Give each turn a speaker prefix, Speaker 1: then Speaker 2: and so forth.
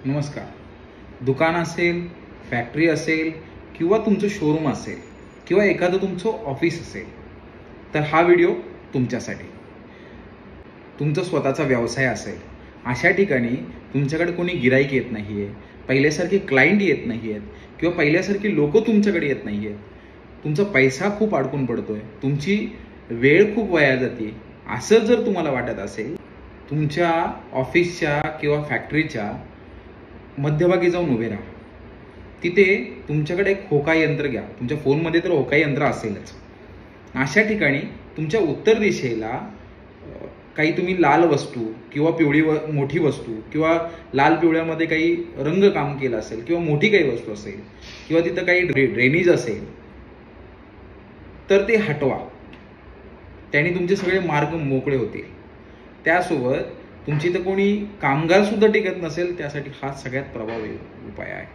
Speaker 1: नमस्कार. दुकान असेल, फॅक्टरी असेल किंवा तुमचं शोरूम असेल किंवा एखादं तुमचं ऑफिस असेल, तर हा व्हिडिओ तुमच्यासाठी. तुमचा स्वतःचा व्यवसाय असेल, अशा ठिकाणी तुमच्याकडे कोणी गिराईक येत नाही आहे, पहिल्यासारखे क्लायंट येत नाही आहेत किंवा पहिल्यासारखी लोक तुमच्याकडे येत नाही आहेत, तुमचा पैसा खूप अडकून पडतोय, तुमची वेळ खूप वाया जाते, असं जर तुम्हाला वाटत असेल, तुमच्या ऑफिसच्या किंवा फॅक्टरीच्या मध्यभागी जाऊन उभे राहा. तिथे तुमच्याकडे एक होका यंत्र घ्या. तुमच्या फोनमध्ये तर होका यंत्र असेलच. अशा ठिकाणी तुमच्या उत्तर दिशेला काही तुम्ही लाल वस्तू किंवा पिवळी मोठी वस्तू किंवा लाल पिवळ्यामध्ये काही रंग काम केलं असेल किंवा मोठी काही वस्तू असेल किंवा तिथं काही ड्रेनेज असेल, तर ते हटवा. त्याने तुमचे सगळे मार्ग मोकळे होतील. त्यासोबत तुमची तर कोणी कामगार सुद्धा टिकत नसेल, त्यासाठी हा सगळ्यात प्रभावी उपाय आहे.